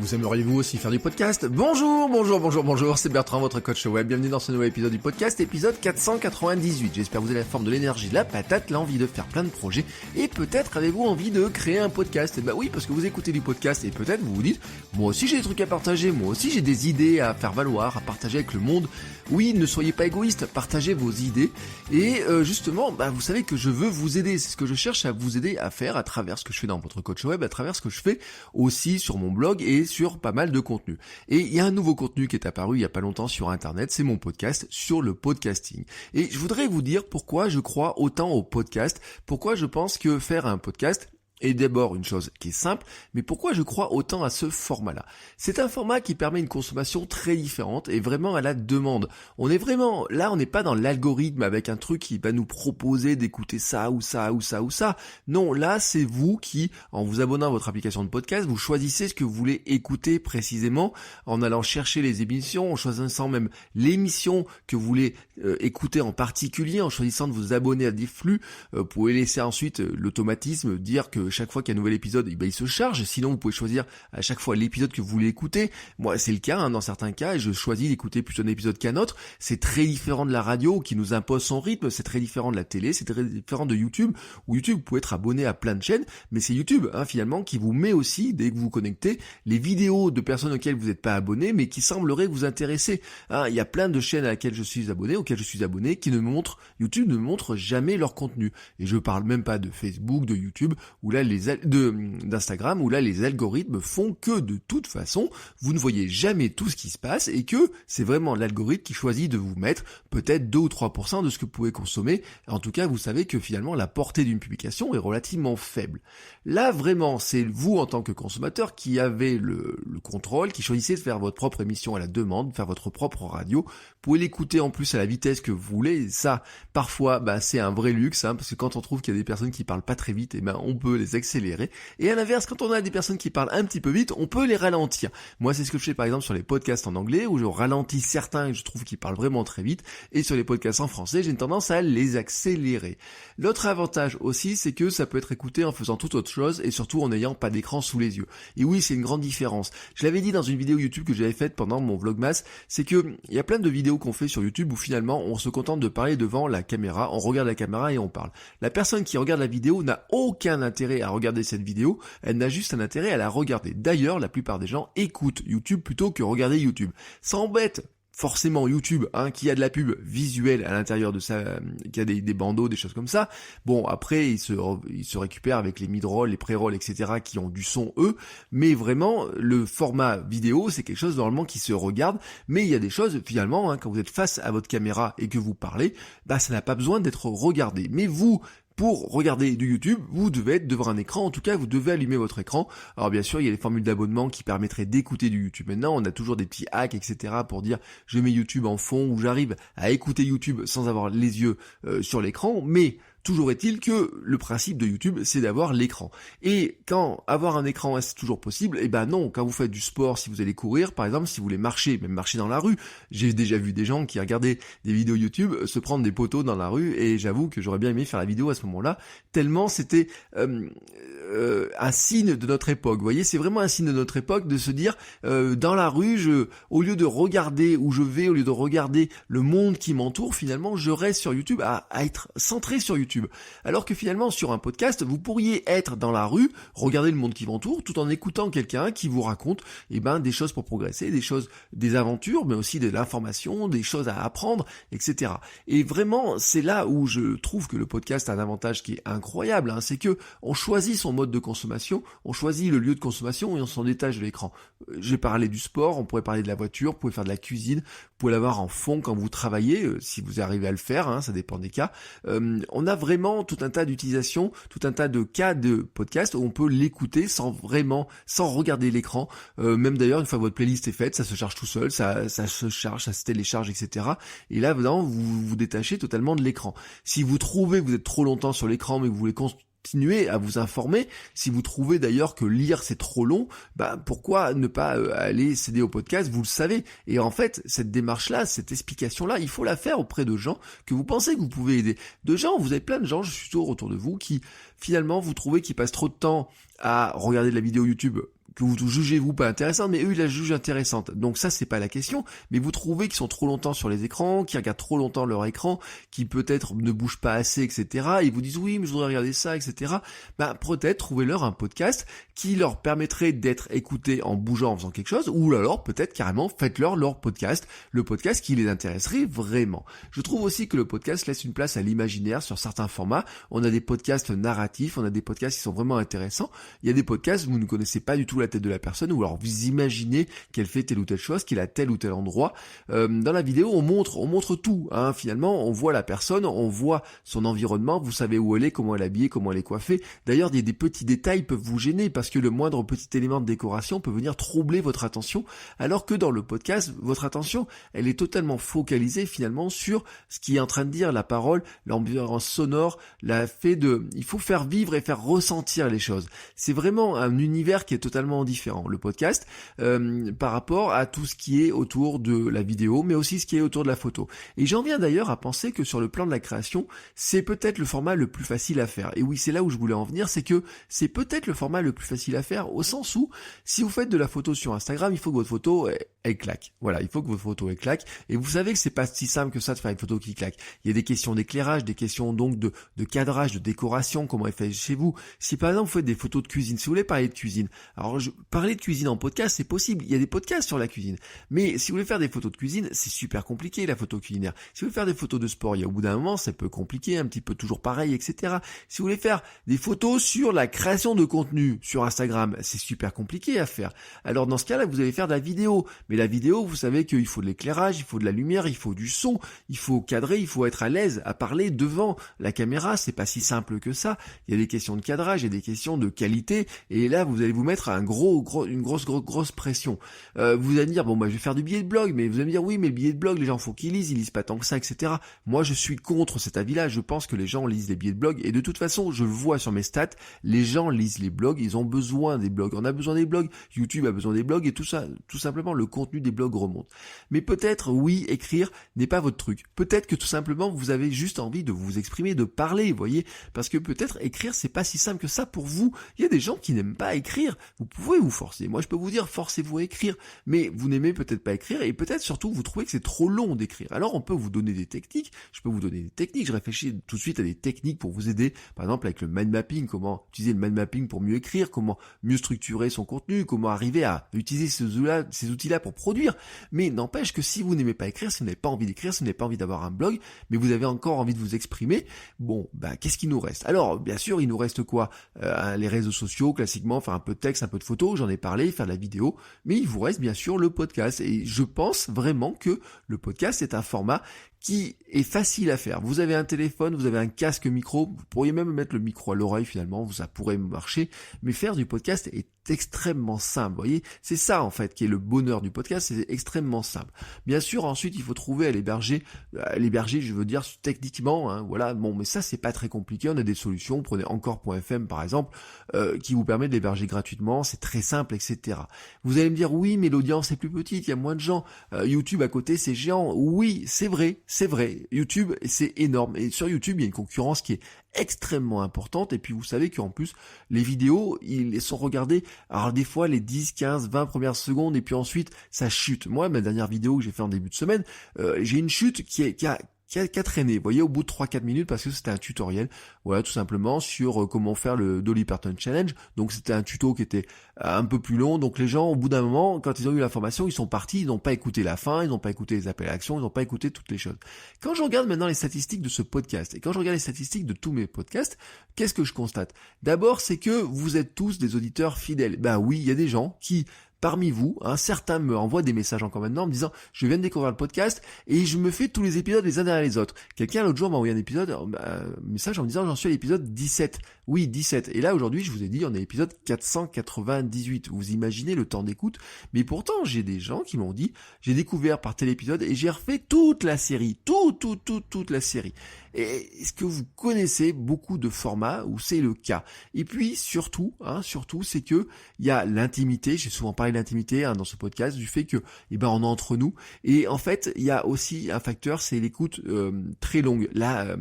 Vous aimeriez-vous aussi faire du podcast ? Bonjour, c'est Bertrand, votre coach web. Bienvenue dans ce nouvel épisode du podcast, épisode 498. J'espère que vous avez la forme de l'énergie, de la patate, l'envie de faire plein de projets, et peut-être avez-vous envie de créer un podcast. Et bah oui, parce que vous écoutez du podcast, et peut-être vous vous dites, moi aussi j'ai des trucs à partager, moi aussi j'ai des idées à faire valoir, à partager avec le monde. Oui, ne soyez pas égoïste, partagez vos idées, et justement, vous savez que je veux vous aider, c'est ce que je cherche à vous aider à faire à travers ce que je fais dans votre coach web, à travers ce que je fais aussi sur mon blog et sur pas mal de contenu. Et il y a un nouveau contenu qui est apparu il y a pas longtemps sur internet, c'est mon podcast sur le podcasting. Et je voudrais vous dire pourquoi je crois autant au podcast, pourquoi je pense que faire un podcast est d'abord une chose qui est simple, mais pourquoi je crois autant à ce format-là ? C'est un format qui permet une consommation très différente et vraiment à la demande. On est vraiment, là on n'est pas dans l'algorithme avec un truc qui va nous proposer d'écouter ça ou ça ou ça ou ça. Non, là c'est vous qui, en vous abonnant à votre application de podcast, vous choisissez ce que vous voulez écouter précisément, en allant chercher les émissions, en choisissant même l'émission que vous voulez écouter en particulier, en choisissant de vous abonner à des flux. Vous pouvez laisser ensuite l'automatisme dire que chaque fois qu'il y a un nouvel épisode, il se charge. Sinon, vous pouvez choisir à chaque fois l'épisode que vous voulez écouter. Moi, c'est le cas dans certains cas, et je choisis d'écouter plus un épisode qu'un autre. C'est très différent de la radio qui nous impose son rythme, c'est très différent de la télé, c'est très différent de YouTube, où YouTube, vous pouvez être abonné à plein de chaînes, mais c'est YouTube, finalement, qui vous met aussi, dès que vous vous connectez, les vidéos de personnes auxquelles vous n'êtes pas abonné, mais qui sembleraient vous intéresser. Il y a plein de chaînes auxquelles je suis abonné, qui YouTube ne me montre jamais leur contenu. Et je parle même pas de Facebook, de YouTube, où là, d'Instagram, où là les algorithmes font que de toute façon vous ne voyez jamais tout ce qui se passe et que c'est vraiment l'algorithme qui choisit de vous mettre peut-être 2 ou 3% de ce que vous pouvez consommer. En tout cas, vous savez que finalement la portée d'une publication est relativement faible. Là vraiment, c'est vous en tant que consommateur qui avez le contrôle, qui choisissez de faire votre propre émission à la demande, de faire votre propre radio. Vous pouvez l'écouter en plus à la vitesse que vous voulez. Et ça, parfois, c'est un vrai luxe, parce que quand on trouve qu'il y a des personnes qui parlent pas très vite, on peut les accélérer. Et à l'inverse, quand on a des personnes qui parlent un petit peu vite, on peut les ralentir. Moi, c'est ce que je fais par exemple sur les podcasts en anglais, où je ralentis certains et je trouve qu'ils parlent vraiment très vite. Et sur les podcasts en français, j'ai une tendance à les accélérer. L'autre avantage aussi, c'est que ça peut être écouté en faisant toute autre chose et surtout en n'ayant pas d'écran sous les yeux. Et oui, c'est une grande différence. Je l'avais dit dans une vidéo YouTube que j'avais faite pendant mon Vlogmas, c'est que il y a plein de vidéos qu'on fait sur YouTube où finalement on se contente de parler devant la caméra, on regarde la caméra et on parle. La personne qui regarde la vidéo n'a aucun intérêt à regarder cette vidéo, elle n'a juste un intérêt à la regarder. D'ailleurs, la plupart des gens écoutent YouTube plutôt que regarder YouTube. Ça embête forcément YouTube, qui a de la pub visuelle à l'intérieur de ça, qui a des bandeaux, des choses comme ça. Bon, après, il se récupère avec les mid-roll, les pré-roll, etc., qui ont du son, eux. Mais vraiment, le format vidéo, c'est quelque chose normalement qui se regarde. Mais il y a des choses, finalement, quand vous êtes face à votre caméra et que vous parlez, ça n'a pas besoin d'être regardé. Mais vous, pour regarder du YouTube, vous devez être devant un écran, en tout cas vous devez allumer votre écran. Alors bien sûr, il y a les formules d'abonnement qui permettraient d'écouter du YouTube. Maintenant, on a toujours des petits hacks, etc. pour dire je mets YouTube en fond, ou j'arrive à écouter YouTube sans avoir les yeux sur l'écran, mais toujours est-il que le principe de YouTube, c'est d'avoir l'écran. Et quand avoir un écran, est-ce toujours possible ? Non, quand vous faites du sport, si vous allez courir, par exemple, si vous voulez marcher, même marcher dans la rue, j'ai déjà vu des gens qui regardaient des vidéos YouTube se prendre des poteaux dans la rue, et j'avoue que j'aurais bien aimé faire la vidéo à ce moment-là, tellement c'était un signe de notre époque. Vous voyez, c'est vraiment un signe de notre époque de se dire, dans la rue, au lieu de regarder où je vais, au lieu de regarder le monde qui m'entoure, finalement, je reste sur YouTube à être centré sur YouTube. Alors que finalement, sur un podcast, vous pourriez être dans la rue, regarder le monde qui vous entoure, tout en écoutant quelqu'un qui vous raconte des choses pour progresser, des aventures, mais aussi de l'information, des choses à apprendre, etc. Et vraiment, c'est là où je trouve que le podcast a un avantage qui est incroyable, c'est que on choisit son mode de consommation, on choisit le lieu de consommation et on s'en détache de l'écran. J'ai parlé du sport, on pourrait parler de la voiture, vous pouvez faire de la cuisine, vous pouvez l'avoir en fond quand vous travaillez, si vous arrivez à le faire, ça dépend des cas. On a vraiment tout un tas d'utilisations, tout un tas de cas de podcast où on peut l'écouter sans regarder l'écran. Même d'ailleurs, une fois que votre playlist est faite, ça se charge tout seul, ça se charge, ça se télécharge, etc. Et là, vous vous détachez totalement de l'écran. Si vous trouvez que vous êtes trop longtemps sur l'écran, mais que vous voulez continuez à vous informer. Si vous trouvez d'ailleurs que lire c'est trop long, pourquoi ne pas aller s'aider au podcast, vous le savez. Et en fait, cette démarche-là, cette explication-là, il faut la faire auprès de gens que vous pensez que vous pouvez aider. Vous avez plein de gens, je suis sûr, autour de vous, qui finalement vous trouvez qu'ils passent trop de temps à regarder de la vidéo YouTube que vous jugez vous pas intéressante, mais eux ils la jugent intéressante. Donc ça c'est pas la question, mais vous trouvez qu'ils sont trop longtemps sur les écrans, qu'ils regardent trop longtemps leur écran, qui peut-être ne bougent pas assez, etc. Et ils vous disent oui mais je voudrais regarder ça, etc. Peut-être trouvez-leur un podcast qui leur permettrait d'être écoutés en bougeant, en faisant quelque chose, ou alors peut-être carrément faites-leur leur podcast, le podcast qui les intéresserait vraiment. Je trouve aussi que le podcast laisse une place à l'imaginaire sur certains formats. On a des podcasts narratifs, on a des podcasts qui sont vraiment intéressants. Il y a des podcasts où vous ne connaissez pas du tout la tête de la personne, ou alors vous imaginez qu'elle fait telle ou telle chose, qu'il a tel ou tel endroit. Dans la vidéo, on montre tout. Finalement, on voit la personne, on voit son environnement, vous savez où elle est, comment elle est habillée, comment elle est coiffée. D'ailleurs, des petits détails peuvent vous gêner parce que le moindre petit élément de décoration peut venir troubler votre attention, alors que dans le podcast, votre attention, elle est totalement focalisée finalement sur ce qui est en train de dire, la parole, l'ambiance sonore, il faut faire vivre et faire ressentir les choses. C'est vraiment un univers qui est totalement différent, le podcast, par rapport à tout ce qui est autour de la vidéo, mais aussi ce qui est autour de la photo. Et j'en viens d'ailleurs à penser que sur le plan de la création, c'est peut-être le format le plus facile à faire. Et oui, c'est là où je voulais en venir, c'est que c'est peut-être le format le plus facile à faire, au sens où, si vous faites de la photo sur Instagram, il faut que votre photo, elle claque. Voilà, il faut que votre photo, elle claque. Et vous savez que c'est pas si simple que ça de faire une photo qui claque. Il y a des questions d'éclairage, des questions donc de cadrage, de décoration, comment elle fait chez vous. Si par exemple vous faites des photos de cuisine, si vous voulez parler de cuisine, alors parler de cuisine en podcast, c'est possible. Il y a des podcasts sur la cuisine. Mais si vous voulez faire des photos de cuisine, c'est super compliqué la photo culinaire. Si vous voulez faire des photos de sport, il y a au bout d'un moment, c'est un peu compliqué, un petit peu toujours pareil, etc. Si vous voulez faire des photos sur la création de contenu sur Instagram, c'est super compliqué à faire. Alors dans ce cas-là, vous allez faire de la vidéo. Mais la vidéo, vous savez qu'il faut de l'éclairage, il faut de la lumière, il faut du son, il faut cadrer, il faut être à l'aise à parler devant la caméra. C'est pas si simple que ça. Il y a des questions de cadrage, il y a des questions de qualité. Et là, vous allez vous mettre à une grosse pression. Vous allez me dire, je vais faire du billet de blog, mais vous allez me dire, oui, mais le billet de blog, les gens, faut qu'ils lisent, ils lisent pas tant que ça, etc. Moi, je suis contre cet avis-là. Je pense que les gens lisent les billets de blog. Et de toute façon, je le vois sur mes stats, les gens lisent les blogs, ils ont besoin des blogs. On a besoin des blogs, YouTube a besoin des blogs, et tout ça, tout simplement, le contenu des blogs remonte. Mais peut-être, oui, écrire n'est pas votre truc. Peut-être que tout simplement, vous avez juste envie de vous exprimer, de parler, vous voyez, parce que peut-être écrire, c'est pas si simple que ça pour vous. Il y a des gens qui n'aiment pas écrire. Vous pouvez vous forcer. Moi, je peux vous dire, forcez-vous à écrire, mais vous n'aimez peut-être pas écrire, et peut-être surtout, vous trouvez que c'est trop long d'écrire. Alors, on peut vous donner des techniques. Je peux vous donner des techniques. Je réfléchis tout de suite à des techniques pour vous aider. Par exemple, avec le mind mapping, comment utiliser le mind mapping pour mieux écrire, comment mieux structurer son contenu, comment arriver à utiliser ces outils-là pour produire. Mais n'empêche que si vous n'aimez pas écrire, si vous n'avez pas envie d'écrire, si vous n'avez pas envie d'avoir un blog, mais vous avez encore envie de vous exprimer, qu'est-ce qu'il nous reste? Alors, bien sûr, il nous reste quoi? Les réseaux sociaux, classiquement, faire un peu de texte, un peu de photos, j'en ai parlé, faire de la vidéo, mais il vous reste bien sûr le podcast. Et je pense vraiment que le podcast est un format qui est facile à faire. Vous avez un téléphone, vous avez un casque micro, vous pourriez même mettre le micro à l'oreille finalement, ça pourrait marcher, mais faire du podcast est extrêmement simple, vous voyez, c'est ça en fait qui est le bonheur du podcast, c'est extrêmement simple. Bien sûr, ensuite il faut trouver à l'héberger, je veux dire techniquement, mais ça c'est pas très compliqué, on a des solutions, prenez encore.fm par exemple, qui vous permet de l'héberger gratuitement, c'est très simple, etc. Vous allez me dire, oui mais l'audience est plus petite, il y a moins de gens, YouTube à côté c'est géant, oui c'est vrai, YouTube c'est énorme, et sur YouTube il y a une concurrence qui est extrêmement importante, et puis vous savez qu'en plus les vidéos ils sont regardées, alors des fois les 10, 15, 20 premières secondes, et puis ensuite ça chute. Moi ma dernière vidéo que j'ai fait en début de semaine, j'ai une chute qui a traîné, vous voyez, au bout de 3-4 minutes, parce que c'était un tutoriel, voilà, tout simplement, sur comment faire le Dolly Parton Challenge. Donc c'était un tuto qui était un peu plus long, donc les gens, au bout d'un moment, quand ils ont eu l'information, ils sont partis, ils n'ont pas écouté la fin, ils n'ont pas écouté les appels à l'action, ils n'ont pas écouté toutes les choses. Quand je regarde maintenant les statistiques de ce podcast, et quand je regarde les statistiques de tous mes podcasts, qu'est-ce que je constate? D'abord, c'est que vous êtes tous des auditeurs fidèles. Oui, il y a des gens qui parmi vous, certains me envoient des messages encore maintenant en me disant je viens de découvrir le podcast et je me fais tous les épisodes les uns derrière les autres. Quelqu'un l'autre jour m'a envoyé un message en me disant j'en suis à l'épisode 17. Oui, 17. Et là aujourd'hui je vous ai dit on est à l'épisode 498. Vous imaginez le temps d'écoute. Mais pourtant j'ai des gens qui m'ont dit j'ai découvert par tel épisode et j'ai refait toute la série. Toute la série. Et est-ce que vous connaissez beaucoup de formats où c'est le cas? Et puis surtout, c'est que il y a l'intimité. J'ai souvent parlé de l'intimité dans ce podcast, du fait que, on est entre nous. Et en fait, il y a aussi un facteur, c'est l'écoute très longue. Là,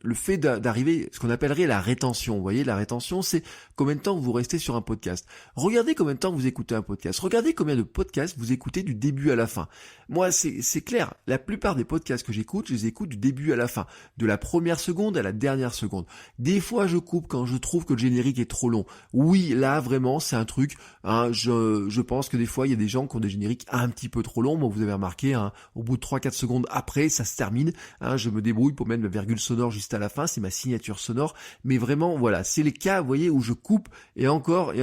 le fait d'arriver, ce qu'on appellerait la rétention. Vous voyez, la rétention, c'est combien de temps vous restez sur un podcast. Regardez combien de temps vous écoutez un podcast. Regardez combien de podcasts vous écoutez du début à la fin. Moi, c'est clair. La plupart des podcasts que j'écoute, je les écoute du début à la fin, de la première seconde à la dernière seconde. Des fois, je coupe quand je trouve que le générique est trop long. Oui, là, vraiment, c'est un truc. Je pense que des fois, il y a des gens qui ont des génériques un petit peu trop longs. Moi, vous avez remarqué, au bout de 3-4 secondes après, ça se termine. Je me débrouille pour mettre ma virgule sonore juste à la fin. C'est ma signature sonore. Mais vraiment, voilà, c'est les cas, vous voyez, où je coupe. Et encore,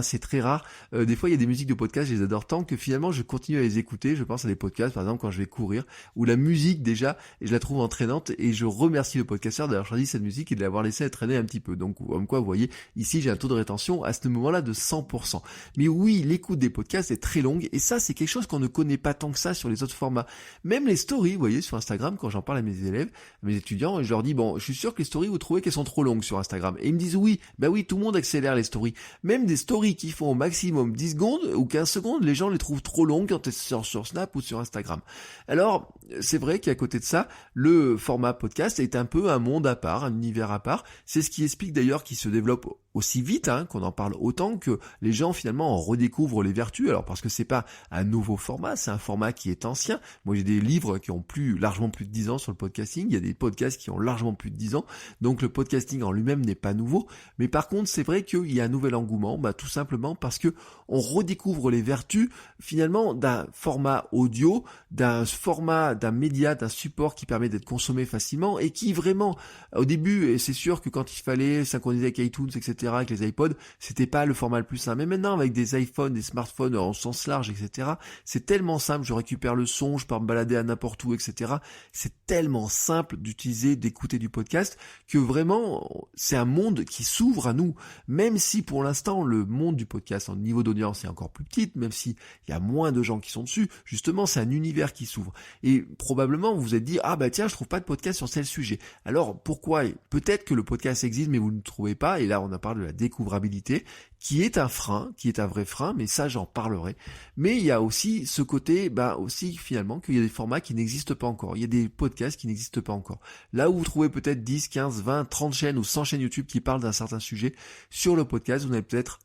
c'est très rare. Des fois, il y a des musiques de podcast, je les adore tant que finalement, je continue à les écouter. Je pense à des podcasts, par exemple, quand je vais courir, où la musique, déjà, je la trouve entraînante et je remercie le podcasteur d'avoir choisi cette musique et de l'avoir laissé traîner un petit peu. Donc, comme quoi, vous voyez, ici, j'ai un taux de rétention à ce moment-là de 100%. Mais oui, l'écoute des podcasts est très longue et ça, c'est quelque chose qu'on ne connaît pas tant que ça sur les autres formats. Même les stories, vous voyez, sur Instagram, quand j'en parle à mes élèves, à mes étudiants, je leur dis, bon, je suis sûr que les stories, vous trouvez qu'elles sont trop longues sur Instagram. Et ils me disent oui, tout le monde accélère les stories. Même des stories qui font au maximum 10 secondes ou 15 secondes, les gens les trouvent trop longues quand elles sortent sur Snap ou sur Instagram. Alors, c'est vrai qu'à côté de ça, le format podcast est un peu un monde à part, un univers à part. C'est ce qui explique d'ailleurs qu'il se développe aussi vite, qu'on en parle autant, que les gens finalement en redécouvrent les vertus. Alors parce que c'est pas un nouveau format, c'est un format qui est ancien. Moi j'ai des livres qui ont largement plus de 10 ans sur le podcasting, il y a des podcasts qui ont largement plus de 10 ans, donc le podcasting en lui-même n'est pas nouveau. Mais par contre c'est vrai qu'il y a un nouvel engouement, tout simplement parce que on redécouvre les vertus finalement d'un format audio, d'un format, d'un média, d'un support qui permet d'être consommé facilement et qui vraiment, au début, et c'est sûr que quand il fallait synchroniser avec iTunes, etc., avec les iPods, c'était pas le format le plus simple. Mais maintenant, avec des iPhones, des smartphones en sens large, etc., c'est tellement simple, je récupère le son, je peux me balader à n'importe où, etc. C'est tellement simple d'utiliser, d'écouter du podcast, que vraiment, c'est un monde qui s'ouvre à nous. Même si pour l'instant, le monde du podcast, en niveau d'audience, est encore plus petit, même s'il y a moins de gens qui sont dessus, justement, c'est un univers qui s'ouvre. Et probablement, vous vous êtes dit, tiens, je trouve pas de podcast sur tel sujet. Alors, pourquoi? Peut-être que le podcast existe, mais vous ne le trouvez pas, et là, on a parlé de la découvrabilité, qui est un frein, qui est un vrai frein, mais ça j'en parlerai. Mais il y a aussi ce côté, aussi finalement, qu'il y a des formats qui n'existent pas encore. Il y a des podcasts qui n'existent pas encore. Là où vous trouvez peut-être 10, 15, 20, 30 chaînes ou 100 chaînes YouTube qui parlent d'un certain sujet, sur le podcast, vous n'avez peut-être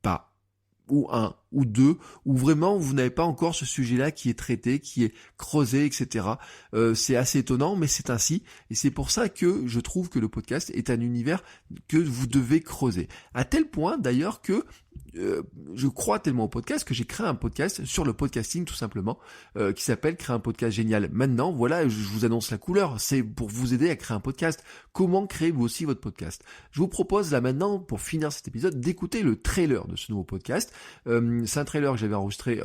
pas, ou un, ou deux, où vraiment vous n'avez pas encore ce sujet-là qui est traité, qui est creusé, etc. C'est assez étonnant, mais c'est ainsi. Et c'est pour ça que je trouve que le podcast est un univers que vous devez creuser. À tel point d'ailleurs que je crois tellement au podcast que j'ai créé un podcast sur le podcasting tout simplement, qui s'appelle Créer un podcast génial. Maintenant, voilà, je vous annonce la couleur, c'est pour vous aider à créer un podcast. Comment créer vous aussi votre podcast? Je vous propose là maintenant, pour finir cet épisode, d'écouter le trailer de ce nouveau podcast. C'est un trailer que j'avais enregistré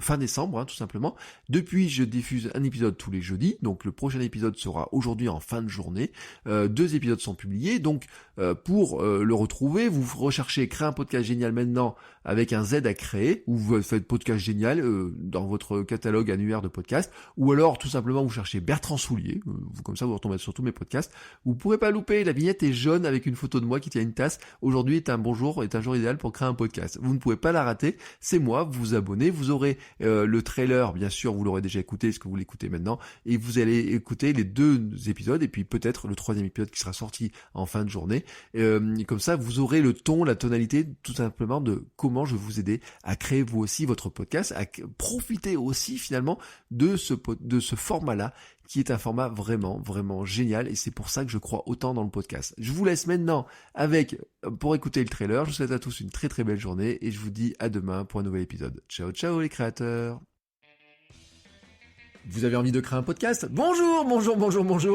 fin décembre, tout simplement. Depuis, je diffuse un épisode tous les jeudis, donc le prochain épisode sera aujourd'hui en fin de journée. 2 épisodes sont publiés, donc pour le retrouver, vous recherchez Créer un podcast génial maintenant avec un Z à créer, ou vous faites podcast génial dans votre catalogue annuaire de podcasts, ou alors tout simplement vous cherchez Bertrand Soulier, comme ça vous retombez sur tous mes podcasts. Vous pourrez pas louper, la vignette est jaune avec une photo de moi qui tient une tasse. Aujourd'hui est un jour idéal pour créer un podcast. Vous ne pouvez pas la rater, c'est moi, vous vous abonnez, vous aurez le trailer, bien sûr vous l'aurez déjà écouté, est-ce que vous l'écoutez maintenant, et vous allez écouter les 2 épisodes, et puis peut-être le 3e épisode qui sera sorti en fin de journée. Comme ça vous aurez le ton, la tonalité, tout simplement de comment je vais vous aider à créer vous aussi votre podcast, à profiter aussi finalement de ce format-là, qui est un format vraiment, vraiment génial, et c'est pour ça que je crois autant dans le podcast. Je vous laisse maintenant pour écouter le trailer. Je vous souhaite à tous une très très belle journée, et je vous dis à demain pour un nouvel épisode. Ciao, ciao les créateurs! Vous avez envie de créer un podcast? Bonjour,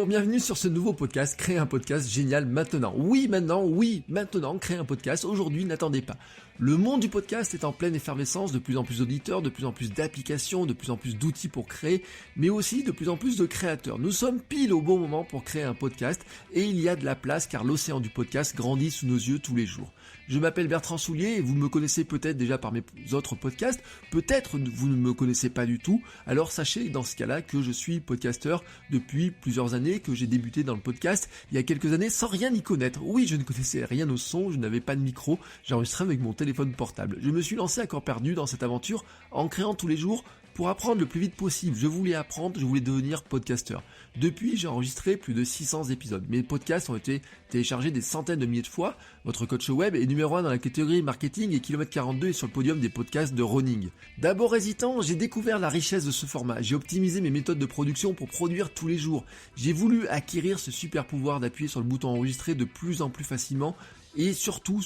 bienvenue sur ce nouveau podcast, Créer un podcast génial maintenant. Oui, maintenant, créer un podcast, aujourd'hui, n'attendez pas. Le monde du podcast est en pleine effervescence, de plus en plus d'auditeurs, de plus en plus d'applications, de plus en plus d'outils pour créer, mais aussi de plus en plus de créateurs. Nous sommes pile au bon moment pour créer un podcast et il y a de la place car l'océan du podcast grandit sous nos yeux tous les jours. Je m'appelle Bertrand Soulier et vous me connaissez peut-être déjà par mes autres podcasts, peut-être vous ne me connaissez pas du tout, alors sachez dans ce cas-là que je suis podcasteur depuis plusieurs années, que j'ai débuté dans le podcast il y a quelques années sans rien y connaître. Oui, je ne connaissais rien au son, je n'avais pas de micro, j'enregistrais avec mon téléphone portable. Je me suis lancé à corps perdu dans cette aventure en créant tous les jours pour apprendre le plus vite possible. Je voulais apprendre, je voulais devenir podcasteur. Depuis, j'ai enregistré plus de 600 épisodes. Mes podcasts ont été téléchargés des centaines de milliers de fois. Votre coach web est numéro 1 dans la catégorie marketing et kilomètre 42 est sur le podium des podcasts de running. D'abord hésitant, j'ai découvert la richesse de ce format. J'ai optimisé mes méthodes de production pour produire tous les jours. J'ai voulu acquérir ce super pouvoir d'appuyer sur le bouton enregistrer de plus en plus facilement. Et surtout,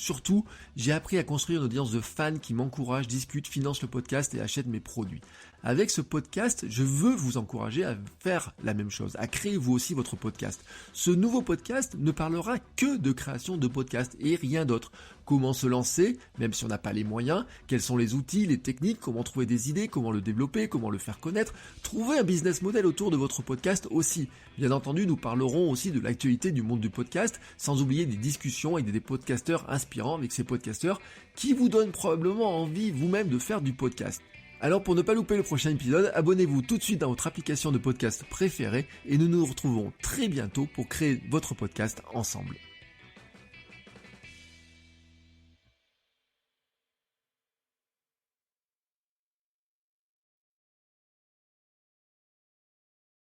j'ai appris à construire une audience de fans qui m'encouragent, discutent, financent le podcast et achètent mes produits. Avec ce podcast, je veux vous encourager à faire la même chose, à créer vous aussi votre podcast. Ce nouveau podcast ne parlera que de création de podcast et rien d'autre. Comment se lancer, même si on n'a pas les moyens, quels sont les outils, les techniques, comment trouver des idées, comment le développer, comment le faire connaître, trouver un business model autour de votre podcast aussi. Bien entendu, nous parlerons aussi de l'actualité du monde du podcast, sans oublier des discussions avec des podcasteurs inspirants avec ces podcasteurs qui vous donnent probablement envie vous-même de faire du podcast. Alors pour ne pas louper le prochain épisode, abonnez-vous tout de suite dans votre application de podcast préférée et nous nous retrouvons très bientôt pour créer votre podcast ensemble.